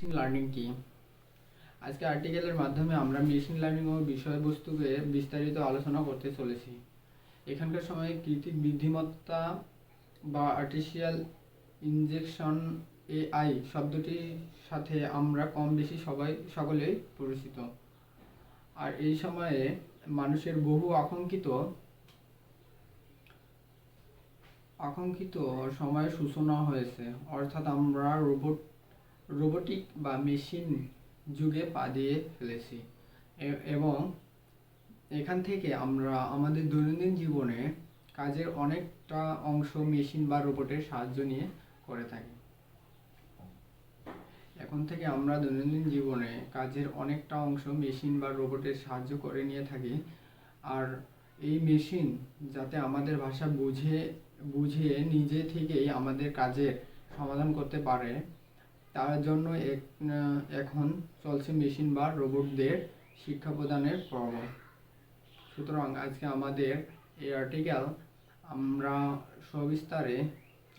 Machine learning কি? আজকে আর্টিকেলের মাধ্যমে আমরা মেশিন লার্নিং ও বিষয়বস্তুকে বিস্তারিত আলোচনা করতে চলেছি। এখানকার সময়ে কৃত্রিম বুদ্ধিমত্তা বা আর্টিফিশিয়াল ইনজেকশন এআই শব্দটির সাথে আমরা কম বেশি সকলেই পরিচিত। আর এই সময়ে মানুষের বহু আকাঙ্ক্ষিত সময়ের সূচনা হয়েছে, অর্থাৎ আমরা রোবোটিক বা মেশিন যুগে পা দিয়ে ফেলেছি এবং এখান থেকে আমরা আমাদের দৈনন্দিন জীবনে কাজের অনেকটা অংশ মেশিন বা রোবটের সাহায্য নিয়ে করে থাকি। এখন থেকে আমরা দৈনন্দিন জীবনে কাজের অনেকটা অংশ মেশিন বা রোবটের সাহায্য করে নিয়ে থাকি। আর এই মেশিন যাতে আমাদের ভাষা বুঝে নিজে থেকেই আমাদের কাজের সমাধান করতে পারে, তার জন্য এখন চলছে মেশিন বা রোবটদের শিক্ষা প্রদানের পর্ব। সুতরাং আজকে আমাদের এই আর্টিকেল আমরা সবিস্তারে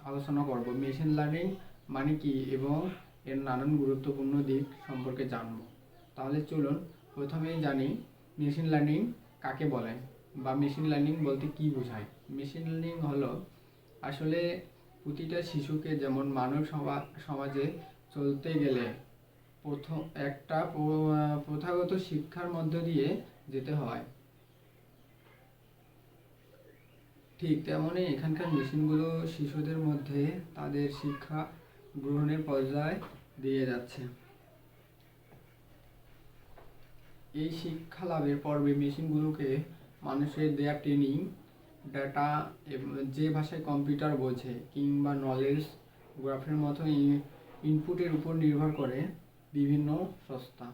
আলোচনা করব মেশিন লার্নিং মানে কি এবং এর নানান গুরুত্বপূর্ণ দিক সম্পর্কে জানব। তাহলে চলুন প্রথমেই জানি মেশিন লার্নিং কাকে বলে বা মেশিন লার্নিং বলতে কি বোঝায়। মেশিন লার্নিং হলো আসলে প্রতিটা শিশুকে যেমন মানব সমাজে চলতে গেলে একটা প্রথাগত শিক্ষার মধ্য দিয়ে যেতে হয়, ঠিক তেমনই এখানকার মেশিনগুলো শিশুদের মধ্যে তাদের শিক্ষা গ্রহণের পর্যায় দিয়ে যাচ্ছে। এই শিক্ষা লাভের পর্বে মেশিনগুলোকে মানুষের দেয়া ট্রেনিং ডাটা, যে ভাষায় কম্পিউটার বোঝে কিংবা নলেজ গ্রাফের মতো ইনপুটের উপর নির্ভর করে বিভিন্ন সংস্থা,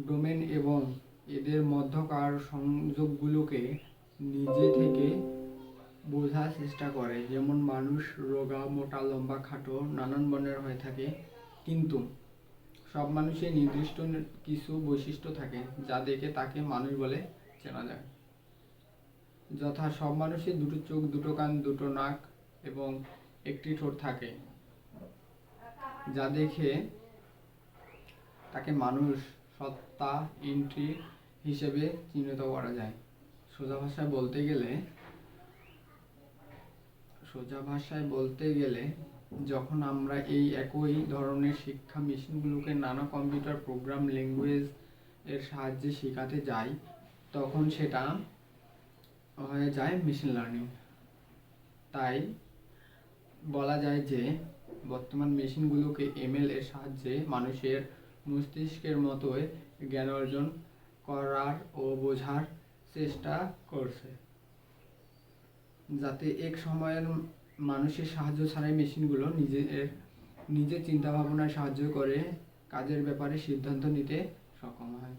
ডোমেন এবং এদের মধ্যকার সংযোগগুলোকে নিজে থেকে বোঝার চেষ্টা করে। যেমন মানুষ রোগা, মোটা, লম্বা, খাটো নানান বর্ণের হয়ে থাকে, কিন্তু সব মানুষের নির্দিষ্ট কিছু বৈশিষ্ট্য থাকে যা দেখে তাকে মানুষ বলে চেনা যায়। যথা সব মানুষের দুটো চোখ, দুটো কান, দুটো নাক এবং একটি ঠোঁট থাকে, যা দেখে তাকে মানুষ সত্তা এন্ট্রি হিসেবে চিহ্নিত করা যায়। সোজা ভাষায় বলতে গেলে যখন আমরা এই একই ধরনের শিক্ষা মেশিনগুলোকে নানা কম্পিউটার প্রোগ্রাম ল্যাঙ্গুয়েজ এর সাহায্যে শেখাতে যাই, তখন সেটা হয়ে যায় মেশিন লার্নিং। তাই বলা যায় যে বর্তমান মেশিনগুলোকে এমএল এর সাহায্যে মানুষের মস্তিষ্কের মতোই জ্ঞান অর্জন করার ও বোঝার চেষ্টা করছে, যাতে এক সময়ের মানুষের সাহায্য ছাড়াই মেশিনগুলো নিজের চিন্তা ভাবনায় সাহায্য করে কাজের ব্যাপারে সিদ্ধান্ত নিতে সক্ষম হয়।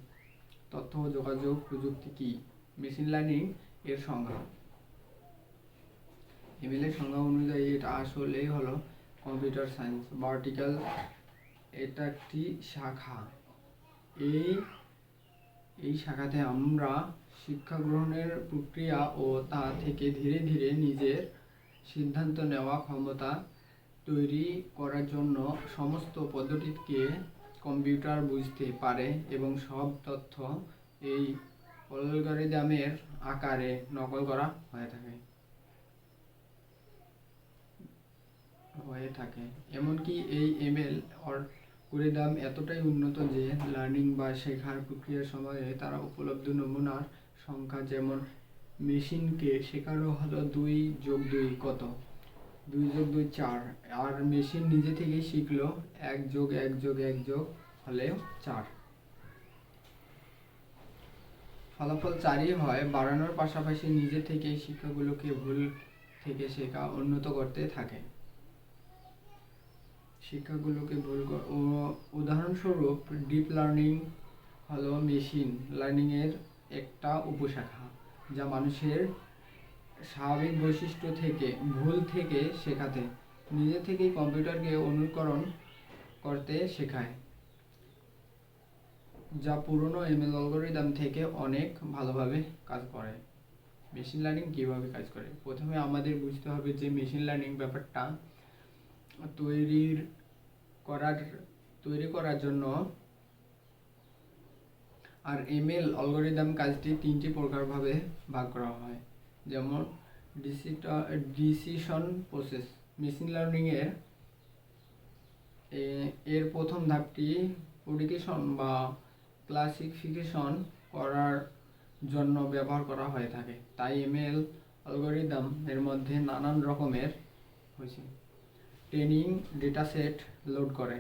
তথ্য ও যোগাযোগ প্রযুক্তি কি? মেশিন লার্নিং এর সংজ্ঞা। এমএল এর সংজ্ঞা অনুযায়ী এটা আসলে হলো কম্পিউটার সায়েন্স ভার্টিক্যাল। এটা একটি শাখা। এই শাখাতে আমরা শিক্ষা গ্রহণের প্রক্রিয়া ও তা থেকে ধীরে ধীরে নিজের সিদ্ধান্ত নেওয়া ক্ষমতা তৈরি করার জন্য সমস্ত পদ্ধতিকে কম্পিউটার বুঝতে পারে এবং সব তথ্য এই অ্যালগরিদমের আকারে নকল করা হয়ে থাকে। এমনকি এই এমএল অ্যালগরিদম এতটাই উন্নত যে লার্নিং বা শেখার প্রক্রিয়ার সময়ে তারা উপলব্ধ নমুনার সংখ্যা, যেমন মেশিনকে শেখানো হলো 2+2 কত, 2+2 4, আর মেশিন নিজে থেকেই শিখলো 1+1+1 হলে 4। ফলাফল 4ই হয়। বাড়ানোর পাশাপাশি নিজে থেকেই শিক্ষাগুলোকে ভুল থেকে শেখা উন্নত করতে থাকে। উদাহরণস্বরূপ ডিপ লার্নিং হলো মেশিন লার্নিং এর একটা উপশাখা, যা মানুষের স্বাভাবিক বৈশিষ্ট্য থেকে ভুল থেকে শেখাতে নিজে থেকেই কম্পিউটারকে অনুকরণ করতে শেখায়, যা পুরনো এমএল অ্যালগরিদম থেকে অনেক ভালোভাবে কাজ করে। মেশিন লার্নিং কিভাবে কাজ করে? প্রথমে আমাদের বুঝতে হবে যে মেশিন লার্নিং ব্যাপারটা তৈরির করার তৈরি করার জন্য। আর এমএল অ্যালগরিদম কাজটি তিনটি প্রকারভাবে ভাগ করা হয়, যেমন ডিসিশন প্রসেস। মেশিন লার্নিং এর প্রথম ধাপটি প্রেডিকশন বা ক্লাসিফিকেশন করার জন্য ব্যবহার করা হয়ে থাকে। তাই এমএল অ্যালগরিদম এর মধ্যে নানান রকমের ট্রেনিং ডেটাসেট লোড করে।